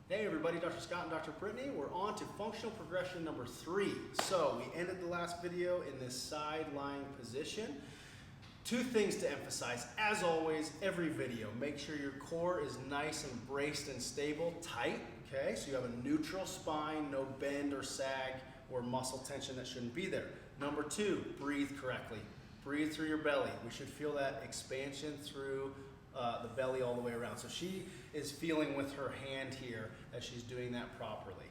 Hey everybody, Dr. Scott and Dr. Brittany. We're on to functional progression number 3. So we ended the last video in this side lying position. 2 things to emphasize, as always, every video. Make sure your core is nice and braced and stable, tight, okay? So you have a neutral spine, no bend or sag or muscle tension that shouldn't be there. Number 2, breathe correctly. Breathe through your belly. We should feel that expansion through the belly all the way around. So she is feeling with her hand here that she's doing that properly.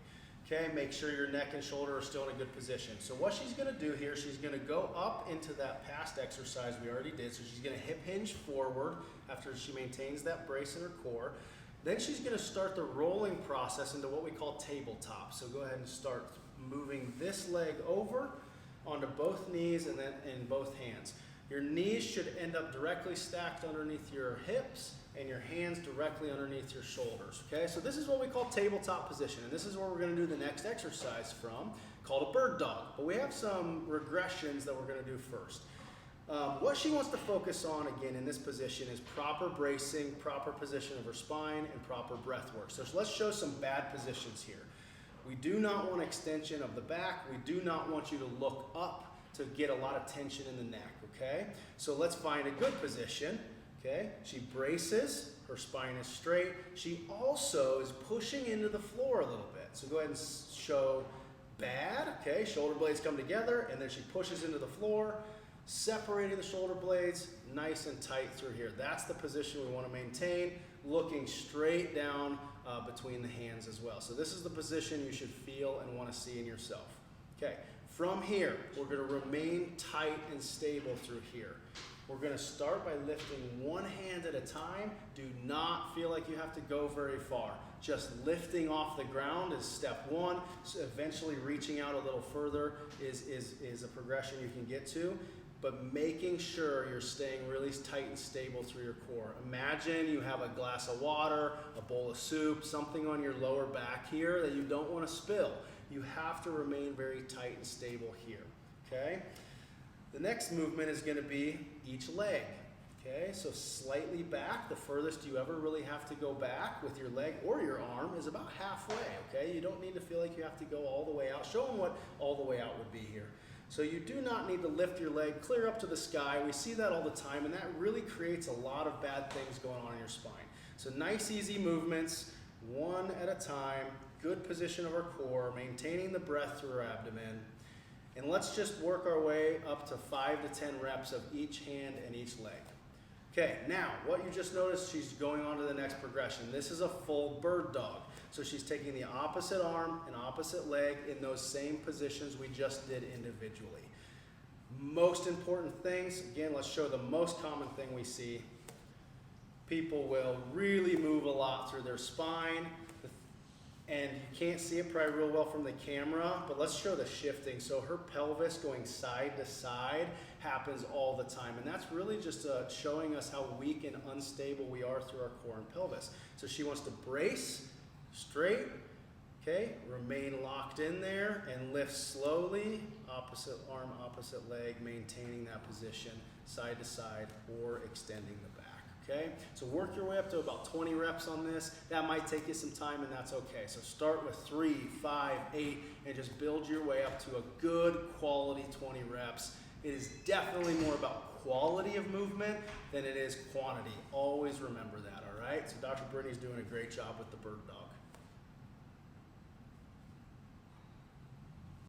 Okay, make sure your neck and shoulder are still in a good position. So what she's gonna do here, she's gonna go up into that past exercise we already did. So she's gonna hip hinge forward after she maintains that brace in her core. Then she's gonna start the rolling process into what we call tabletop. So go ahead and start moving this leg over onto both knees and then in both hands. Your knees should end up directly stacked underneath your hips and your hands directly underneath your shoulders, okay? So this is what we call tabletop position, and this is where we're gonna do the next exercise from, called a bird dog. But we have some regressions that we're gonna do first. What she wants to focus on, again, in this position is proper bracing, proper position of her spine, and proper breath work. So let's show some bad positions here. We do not want extension of the back. We do not want you to look up to get a lot of tension in the neck, okay? So let's find a good position, okay? She braces, her spine is straight. She also is pushing into the floor a little bit. So go ahead and show bad, okay? Shoulder blades come together, and then she pushes into the floor, separating the shoulder blades, nice and tight through here. That's the position we want to maintain, looking straight down between the hands as well. So this is the position you should feel and want to see in yourself. Okay, from here, we're going to remain tight and stable through here. We're going to start by lifting one hand at a time. Do not feel like you have to go very far. Just lifting off the ground is step 1. So eventually reaching out a little further is a progression you can get to. But making sure you're staying really tight and stable through your core. Imagine you have a glass of water, a bowl of soup, something on your lower back here that you don't want to spill. You have to remain very tight and stable here, okay? The next movement is going to be each leg, okay? So slightly back, the furthest you ever really have to go back with your leg or your arm is about halfway, okay? You don't need to feel like you have to go all the way out. Show them what all the way out would be here. So you do not need to lift your leg clear up to the sky. We see that all the time, and that really creates a lot of bad things going on in your spine. So nice, easy movements, one at a time, good position of our core, maintaining the breath through our abdomen. And let's just work our way up to 5 to 10 reps of each hand and each leg. Okay, now what you just noticed, she's going on to the next progression. This is a full bird dog. So she's taking the opposite arm and opposite leg in those same positions we just did individually. Most important things, again, let's show the most common thing we see. People will really move a lot through their spine, and you can't see it probably real well from the camera, but let's show the shifting. So her pelvis going side to side happens all the time, and that's really just showing us how weak and unstable we are through our core and pelvis. So she wants to brace, straight, okay, remain locked in there, and lift slowly, opposite arm, opposite leg, maintaining that position, side to side, or extending the back. Okay, so work your way up to about 20 reps on this. That might take you some time, and that's okay. So start with 3, 5, 8, and just build your way up to a good quality 20 reps. It is definitely more about quality of movement than it is quantity. Always remember that, all right? So Dr. Brittany's doing a great job with the bird dog.